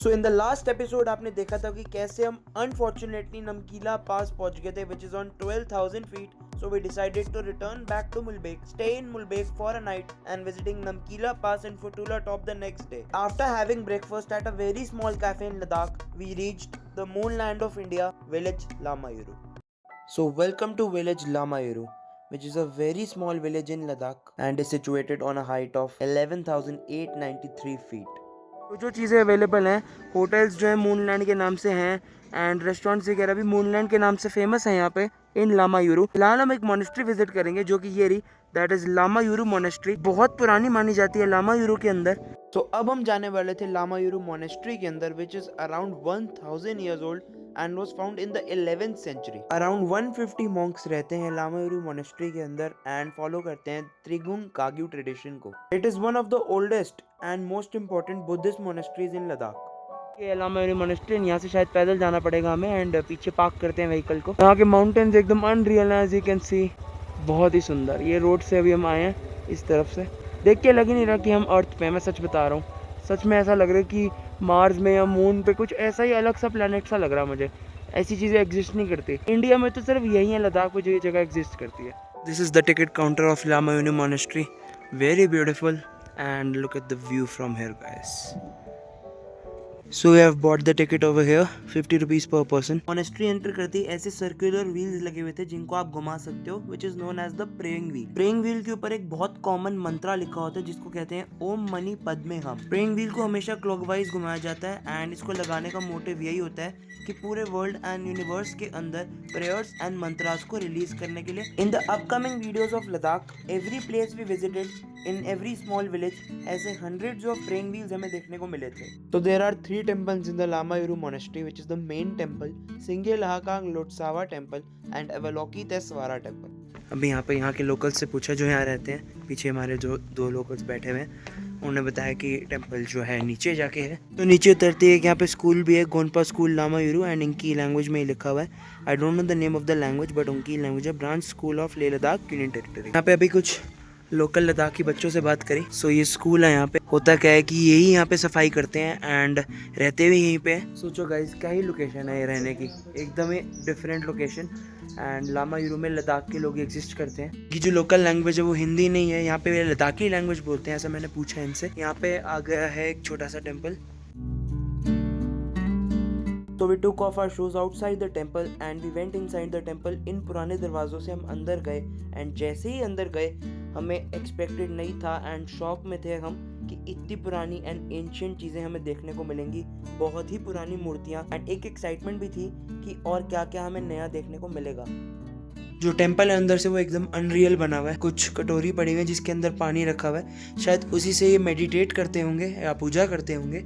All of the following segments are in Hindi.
So in the last episode आपने देखा था कि कैसे हम अनफॉर्चुनेटली नमकीला पास पहुंच गए थे which is on 12,000 feet. So we decided to return back to Mulbek, stay in Mulbek for a night and visiting Namkila Pass and Futula Top the next day. After having breakfast at a very small cafe in Ladakh, we reached the moonland of India, village Lamayuru. So welcome to village Lamayuru, which is a very small village in Ladakh and is situated on a height of 11,893 feet. जो चीज़ें अवेलेबल हैं, होटल्स जो है मूनलैंड के नाम से हैं एंड रेस्टोरेंट्स वगैरह भी मूनलैंड के नाम से फेमस हैं यहाँ पे इन लामायूरू. फिलहाल हम एक मोनेस्ट्री विजिट करेंगे जो कि ये रही, दैट इज लामायूरू मोनेस्ट्री. बहुत पुरानी मानी जाती है लामायूरू के अंदर. तो अब हम जाने वाले थे लामायूरू मोनेस्ट्री के अंदर which is around 1000 years old and was found in the 11th century. Around 150 monks रहते हैं लामायूरू मोनेस्ट्री के अंदर and follow करते हैं त्रिगुंग काग्यू ट्रेडिशन को. It is one of the oldest and most important Buddhist monasteries in Ladakh. ये लामायूरू मोनेस्ट्री, यहाँ से शायद पैदल जाना पड़ेगा हमें एंड पीछे पार्क करते हैं व्हीकल को. यहाँ के माउंटेन्स एकदम अनरियल हैं, एज यू कैन सी. बहुत ही सुंदर. ये रोड से अभी हम आए हैं इस तरफ से. देख के लग ही नहीं रहा कि हम अर्थ पे, मैं सच बता रहा हूँ. सच में ऐसा लग रहा है कि मार्स में या मून पे कुछ ऐसा ही अलग सा प्लेनेट सा लग रहा है मुझे. ऐसी चीज़ें एग्जिस्ट नहीं करती इंडिया में, तो सिर्फ यही है लद्दाख में जो ये जगह एग्जिस्ट करती है. This is the ticket counter of Lamayuru monastery. Very beautiful and look at the view from here guys. So we have bought the ticket over here, 50 rupees per person. Monastery enter करते ही ऐसे सर्कुलर व्हील्स लगे हुए थे जिनको आप घुमा सकते हो, which is known as the praying wheel. Praying wheel के ऊपर एक बहुत कॉमन मंत्रा लिखा होता है जिसको कहते हैं ओम मनी पद्मे हम. Praying wheel को हमेशा क्लॉकवाइज घुमाया जाता है एंड इसको लगाने का मोटिव यही होता है कि पूरे वर्ल्ड एंड यूनिवर्स के अंदर प्रेयर्स एंड मंत्रास को रिलीज करने के लिए. In the upcoming videos of Ladakh, every place we visited in every small village, ऐसे हंड्रेड्स ऑफ प्रेइंग व्हील्स हमें देखने को मिले थे. तो there are 3 temples in the Lamayuru monastery, which is the main temple, Singye Lahakang Lotsawa temple and Avalokiteswara temple. अभी यहाँ के लोकल्स से पूछा जो यहाँ रहते हैं. पीछे हमारे जो 2 लोकल्स बैठे हुए हैं, उन्होंने बताया कि टेंपल जो है नीचे जाके है. तो नीचे उतरते हैं, यहाँ पे स्कूल भी है, गोनपा स्कूल लामायूरू, एंड इनकी लैंग्वेज में ही लिखा हुआ है. I don't know the name of the language but उनकी लैंग्वेज है branch school of Leh Ladakh union territory. यहाँ पे अभी कुछ लोकल लद्दाखी बच्चों से बात करी. सो ये स्कूल है. यहाँ पे होता क्या है कि यही यहाँ पे सफाई करते हैं एंड रहते भी यहीं पे. सोचो गाइस क्या ही लोकेशन है ये रहने की, एकदम ही डिफरेंट लोकेशन. एंड लामायूरू में लद्दाख के लोग एग्जिस्ट करते हैं. कि जो लोकल लैंग्वेज है वो हिंदी नहीं है, यहाँ पे वे लद्दाखी लैंग्वेज बोलते हैं, ऐसा मैंने पूछा इनसे. यहाँ पे आ गया है एक छोटा सा टेम्पल. तो we took off our shoes outside the temple and we went inside the temple. इन पुराने दरवाज़ों से हम अंदर गए एंड जैसे ही अंदर गए हमें एक्सपेक्टेड नहीं था एंड शॉक में थे हम कि इतनी पुरानी एंड एंशिएंट चीज़ें हमें देखने को मिलेंगी. बहुत ही पुरानी मूर्तियाँ एंड एक एक्साइटमेंट भी थी कि और क्या क्या हमें नया देखने को मिलेगा. जो टेंपल है अंदर से वो एकदम अनरियल बना हुआ है. कुछ कटोरी पड़ी हुई है जिसके अंदर पानी रखा हुआ है, शायद उसी से ये मेडिटेट करते होंगे या पूजा करते होंगे.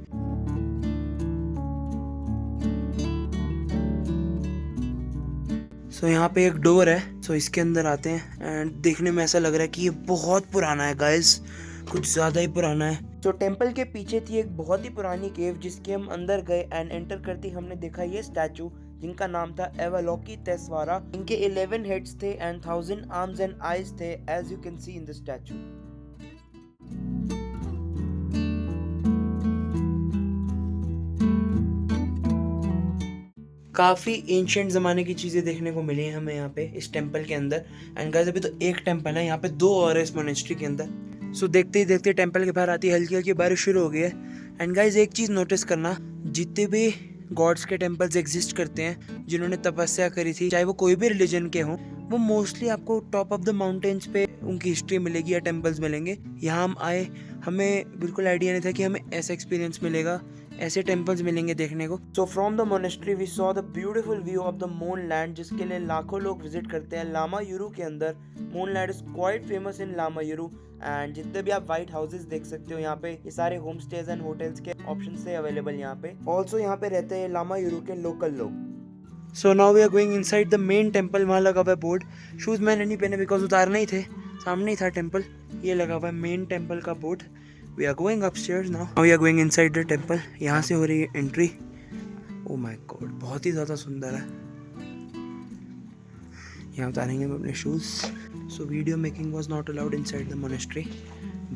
सो यहाँ पे एक डोर है. सो इसके अंदर आते हैं एंड देखने में ऐसा लग रहा है कि ये बहुत पुराना है गाइस, कुछ ज़्यादा ही पुराना है. तो टेंपल के पीछे थी एक बहुत ही पुरानी केव जिसके हम अंदर गए एंड एंटर करते हमने देखा ये स्टैचू जिनका नाम था एवालोकितेस्वारा. इनके 11 हेड्स थे एंड 1000 आर्म्स एंड आईज थे, as you can see in the statue. काफ़ी एंशिएंट ज़माने की चीज़ें देखने को मिली हैं हमें यहाँ पे इस टेंपल के अंदर. एंड गाइस अभी तो एक टेंपल है, यहाँ पे 2 और है इस मोनेस्ट्री के अंदर. सो देखते ही देखते टेंपल के बाहर आती है हल्की हल्की बारिश शुरू हो गई है. एंड गाइस एक चीज़ नोटिस करना, जितने भी गॉड्स के टेंपल्स एग्जिस्ट करते हैं जिन्होंने तपस्या करी थी, चाहे वो कोई भी रिलीजन के हों, वो मोस्टली आपको टॉप ऑफ द माउंटेन्स पे उनकी हिस्ट्री मिलेगी या टेंपल्स मिलेंगे. यहाँ हम आए, हमें बिल्कुल आइडिया नहीं था कि हमें ऐसा एक्सपीरियंस मिलेगा, ऐसे टेंपल्स मिलेंगे देखने को. So from the monastery we saw the beautiful view of the moon land जिसके लिए लाखों लोग विजिट करते हैं लामायूरू के अंदर. Moon land is quite famous in Lamayuru and जितने भी आप व्हाइट हाउसेस देख सकते हो यहाँ पे, ये सारे होम स्टेज एंड होटल्स के ऑप्शन से अवेलेबल यहाँ पे. ऑल्सो यहाँ पे रहते हैं लामायूरू के लोकल लोग. So now we are going inside the main temple. वहाँ लगा हुआ है बोर्ड. शूज़ मैंने नहीं पहने बिकॉज उतारने ही थे, सामने ही था टेंपल. ये लगा हुआ है मेन टेंपल का board. We are going upstairs now. Now we are going inside the temple. यहाँ से हो रही है एंट्री. Oh my God, बहुत ही ज़्यादा सुंदर है. यहाँ उतारेंगे हम अपने shoes. So video making was not allowed inside the monastery.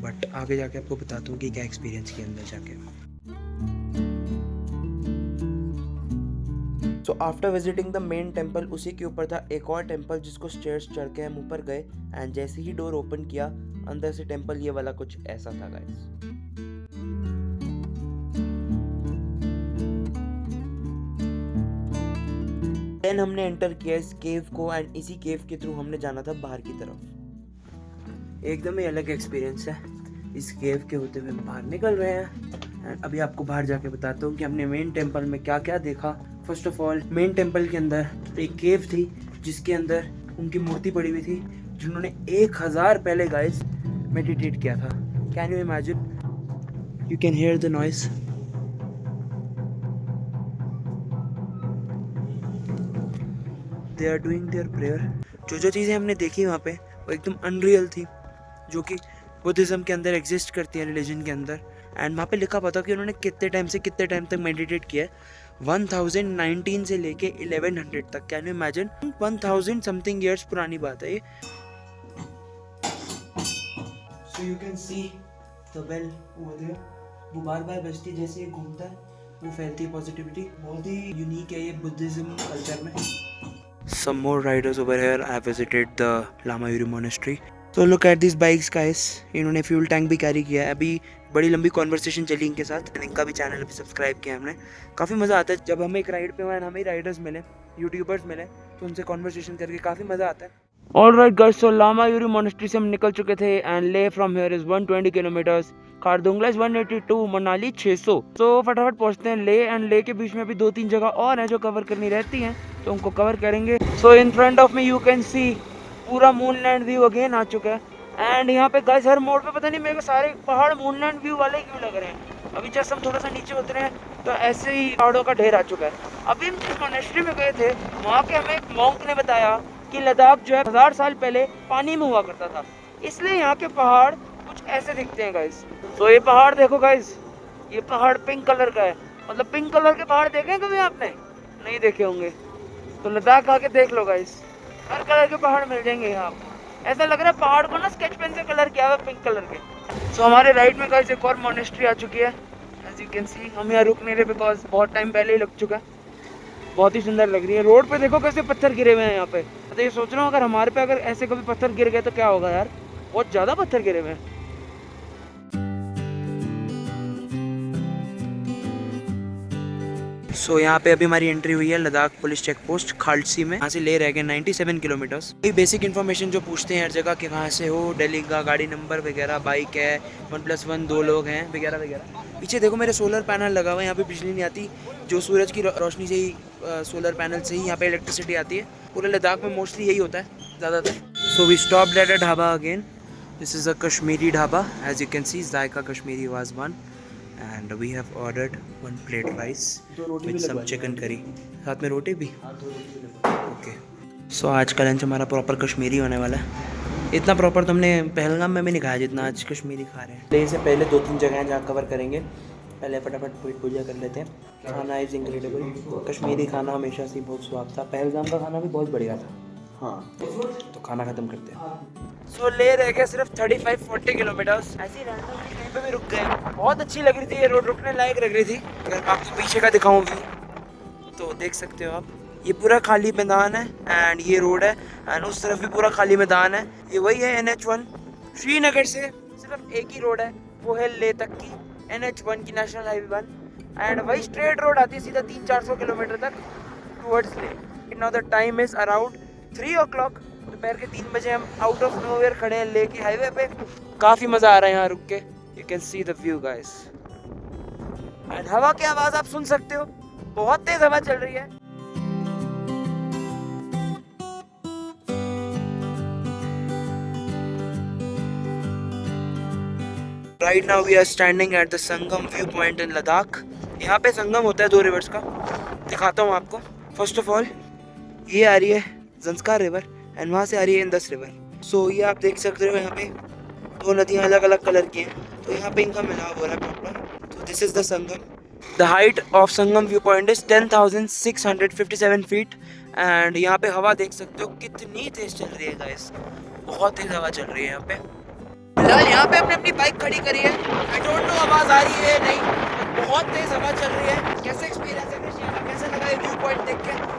But आगे जाके आपको बताता हूँ कि क्या एक्सपीरियंस किया अंदर जाके. So after visiting the main temple, उसी के ऊपर था एक और टेम्पल जिसको स्टेयर्स चढ़ के हम ऊपर गए एंड जैसे ही डोर ओपन किया अंदर से टेम्पल ये वाला कुछ ऐसा था गाइस। देन हमने एंटर किया इस केव को एंड इसी केव के थ्रू हमने जाना था बाहर की तरफ। एकदम ही अलग एक्सपीरियंस है, इस केव के होते हुए बाहर निकल रहे हैं एंड अभी आपको बाहर जाके बताता हूँ कि हमने मेन टेम्पल में क्या क्या देखा। First of all main temple के अंदर एक केव थी जिसके अंदर उनकी मूर्ति पड़ी हुई थी जिन्होंने 1000 पहले गाइस मेडिटेट किया था। Can you imagine? You can hear the noise. They are doing their prayer. जो चीज़ें हमने देखी वहाँ पे वो एकदम अनरियल थी, जो कि बुद्धिज़्म के अंदर एग्जिस्ट करती है, रिलीजन के अंदर। एंड वहाँ पे लिखा पता कि उन्होंने कितने टाइम से कितने टाइम तक मेडिटेट किया है। 1019 से लेके 1100 तक। Can you imagine? 1000 something years पुरानी बात है ये। So you can see the bell over there, वो बार बार बजती जैसे ये घूमता है वो फैलती है पॉजिटिविटी। बहुत ही यूनिक है ये बुद्धिज्म कल्चर में। Some more riders over here. I have visited the Lamayuri monastery. So look at these bikes guys. इन्होंने फ्यूल टैंक भी कैरी किया है। अभी बड़ी लंबी कॉन्वर्सेशन चली इनके साथ। इनका भी चैनल अभी सब्सक्राइब किया हमने। काफ़ी मज़ा आता है जब हम एक राइड पे हुए और हमें राइडर्स मिले, यूट्यूबर्स मिले, तो उनसे कॉन्वर्सेशन करके काफ़ी मज़ा आता है। Alright guys, so लामायुरी मोनेस्ट्री से हम निकल चुके थे एंड ले from here is 120 kilometres, Khardungla is 182, Manali 600। तो फटाफट पहुंचते हैं ले एंड ले के बीच में भी 2-3 जगह और हैं जो कवर करनी रहती हैं, तो उनको कवर करेंगे। So in front of me you can see पूरा मूनलैंड व्यू अगेन आ चुका है एंड यहाँ पे गाइस हर मोड़ पे पता नहीं मेरे को सारे पहाड़ मूनलैंड व्यू वाले क्यों लग रहे हैं। अभी जस्ट हम थोड़ा सा नीचे उतरे हैं तो ऐसे ही पहाड़ों का ढेर आ चुका है। अभी हम जिस मोनेस्ट्री में गए थे वहाँ के हमें एक मॉन्क ने बताया कि लद्दाख जो है 1000 साल पहले पानी में हुआ करता था, इसलिए यहाँ के पहाड़ कुछ ऐसे दिखते हैं गाइस। तो ये पहाड़ देखो गाइस, ये पहाड़ पिंक कलर का है। मतलब पिंक कलर के पहाड़ देखे कभी आपने? नहीं देखे होंगे, तो लद्दाख आके देख लो गाइस, हर कलर के पहाड़ मिल जाएंगे यहाँ। ऐसा लग रहा है पहाड़ को ना स्केच पेन से कलर किया हुआ पिंक कलर के। सो हमारे राइट में गाइस एक और मोनेस्ट्री आ चुकी है। एज यू कैन सी हम यहाँ रुक नहीं रहे बिकॉज बहुत टाइम पहले ही लग चुका है। बहुत ही सुंदर लग रही है। रोड पे देखो कैसे पत्थर गिरे हुए हैं यहाँ पे। तो ये सोच रहा हूँ अगर हमारे पे अगर ऐसे कभी पत्थर गिर गए तो क्या होगा यार, बहुत ज़्यादा पत्थर गिरे हुए हैं। सो यहाँ पे अभी हमारी एंट्री हुई है Ladakh police check post Khalsi में। यहाँ से ले रह गए 97 किलोमीटर्स। ये बेसिक इन्फॉर्मेशन जो पूछते हैं हर जगह कि कहाँ से हो, दिल्ली का गाड़ी नंबर वगैरह, बाइक है, 1+1 2 लोग हैं वगैरह वगैरह। पीछे देखो मेरे सोलर पैनल लगा हुआ है, यहाँ पे बिजली नहीं आती, जो सूरज की रोशनी से ही सोलर पैनल से ही यहाँ पे इलेक्ट्रिसिटी आती है। पूरे लद्दाख में मोस्टली यही होता है ज़्यादातर। So we stopped at a dhaba again. This is a Kashmiri dhaba, as you can see Zaika Kashmiri Wazwan. And we have ordered 1 plate rice with some chicken curry. साथ में रोटी भी। ओके। सो आज का लंच हमारा प्रॉपर कश्मीरी होने वाला है। इतना प्रॉपर तो हमने पहलगाम में भी नहीं खाया जितना आज कश्मीरी खा रहे हैं। ले से पहले 2-3 जगह हैं जहाँ कवर करेंगे। पहले फटाफट पेट पूजा कर लेते हैं। खाना इज़ इनक्रेडिबल। कश्मीरी खाना हमेशा से बहुत स्वाद था। पहलगाम का खाना भी बहुत बढ़िया था। हाँ, तो खाना ख़त्म करते हैं। सो ले रह गए सिर्फ 35-40 किलोमीटर्स। ऐसे ही रैंडमली कहीं पे भी रुक गए। बहुत अच्छी लग रही थी ये रोड, रुकने लायक लग रही थी। अगर मैं आपको पीछे का दिखाऊं भी तो देख सकते हो आप, ये पूरा खाली मैदान है एंड ये रोड है एंड उस तरफ भी पूरा खाली मैदान है। ये वही है NH1। श्रीनगर से सिर्फ एक ही रोड है, वो है ले तक की NH1 की, नेशनल हाईवे 1। एंड वही स्ट्रेट रोड आती है सीधा 300-400 किलोमीटर तक टूवर्ड्स ले। Now the time is around 3 o'clock। दोपहर के 3 बजे हम आउट ऑफ नोवेयर खड़े हैं ले के हाईवे पे। काफ़ी मज़ा आ रहा है यहाँ रुक के। You can see the view guys and हवा की आवाज़ आप सुन सकते हो, बहुत तेज़ हवा चल रही है। Right now we are standing at the Sangam view point in Ladakh. यहाँ पे संगम होता है 2 रिवर्स का, दिखाता हूँ आपको। फर्स्ट ऑफ ऑल ये आ रही है ज़ंस्कार रिवर एंड वहाँ से आ रही है इंदस रिवर। सो ये आप देख सकते हो यहाँ पे 2 नदियाँ अलग अलग कलर की हैं, तो यहाँ पे इनका मिलाव हो रहा है प्रॉपर। तो this is the Sangam. The height of Sangam view point is 10,657 feet and यहाँ पे हवा देख सकते हो कितनी तेज़ चल रही है गाइस, बहुत तेज़ हवा चल रही है यहाँ पे। फिलहाल यहाँ पे हमने अपनी बाइक खड़ी करी है। आई डोंट नो आवाज़ आ रही है नहीं, बहुत तेज़ हवा चल रही है। कैसे एक्सपीरियंस है, कैसे लगा ये व्यू पॉइंट देख के?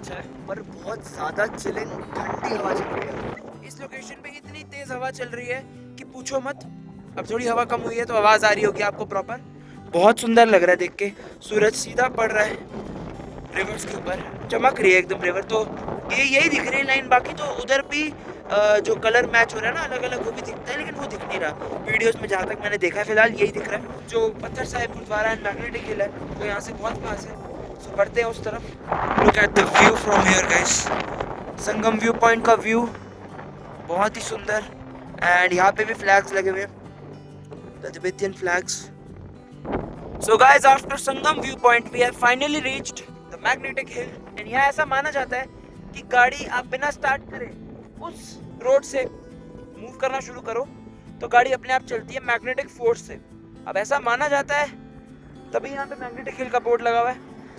अच्छा है, पर बहुत ज्यादा चिलिंग ठंडी हवा चल रही है। इस लोकेशन पे इतनी तेज हवा चल रही है कि पूछो मत। अब थोड़ी हवा कम हुई है तो आवाज आ रही होगी आपको प्रॉपर। बहुत सुंदर लग रहा है देख के। सूरज सीधा पड़ रहा है रिवर्स के ऊपर, चमक रही है एकदम रिवर। तो ये यही दिख रही है लाइन, बाकी तो उधर भी जो कलर मैच हो रहा है ना अलग अलग, वो भी दिखता है, लेकिन वो दिख नहीं रहा वीडियोस में। जहाँ तक मैंने देखा है फिलहाल यही दिख रहा है। जो पत्थर Sahib gurdwara and magnetic hill है तो यहाँ से बहुत पास है, सो बढ़ते हैं उस तरफ। Look at the view from here guys. Sangam view point का व्यू बहुत ही सुंदर। एंड यहाँ पे भी फ्लैग्स लगे हुए हैं, the Tibetan flags. So guys, after Sangam viewpoint, we have finally reached the magnetic hill. And यहाँ ऐसा माना जाता है कि गाड़ी आप बिना स्टार्ट करे उस रोड से मूव करना शुरू करो तो गाड़ी अपने आप चलती है मैग्नेटिक फोर्स से। अब ऐसा माना जाता है, तभी यहाँ पे मैग्नेटिक हिल का बोर्ड लगा हुआ है।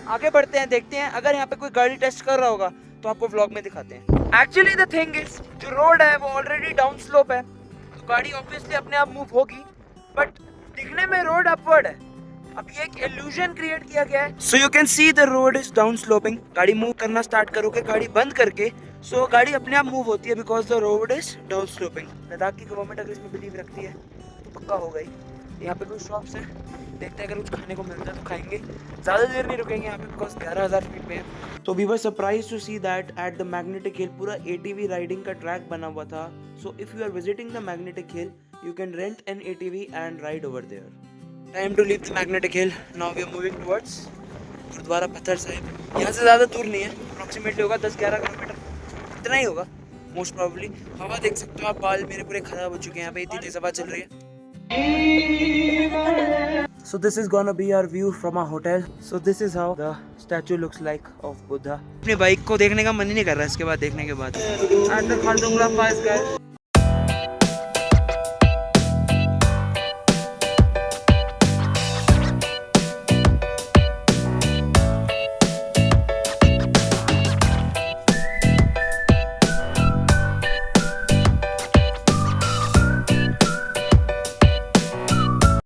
आगे बढ़ते हैं, देखते हैं अगर यहाँ पे कोई गाड़ी टेस्ट कर रहा होगा तो आपको व्लॉग में दिखाते हैं। एक्चुअली द थिंग इज, जो रोड है वो ऑलरेडी डाउन स्लोप है, तो गाड़ी ऑब्वियसली अपने आप मूव होगी, बट दिखने में रोड अपवर्ड है। अब ये एक इल्यूजन क्रिएट किया गया है। सो you can see the road is down sloping. गाड़ी मूव करना स्टार्ट करोगे गाड़ी बंद करके, सो गाड़ी अपने आप मूव होती है because the road is down sloping. Ladakh की गवर्नमेंट अगर इसमें बिलीव रखती है तो पक्का हो गई। यहाँ पे कुछ शॉप्स है, देखते हैं अगर कुछ खाने को मिलता है तो खाएंगे। ज़्यादा देर नहीं रुकेंगे यहाँ पे बिकॉज 11,000 फीट पे है। तो we were surprise to see that at the magnetic hill पूरा ATV राइडिंग का ट्रैक बना हुआ था। So if you are visiting the magnetic hill you can rent an ATV and ride over there. Time to leave the magnetic hill. Now we are moving towards Gurudwara Pathar Sahib. यहाँ से ज़्यादा दूर नहीं है, अप्रॉक्सीमेटली होगा 10-11 किलोमीटर, इतना ही होगा मोस्ट प्रॉब्ली। हवा देख सकते हो आप, बाल मेरे पूरे खराब हो चुके हैं, यहाँ पे इतनी तेज हवा चल रही है। So this is gonna be our view from our hotel. So this is how the statue looks like of Buddha. अपनी बाइक को देखने का मन ही नहीं कर रहा इसके बाद देखने के बाद। At the Khaldungla Pass guys.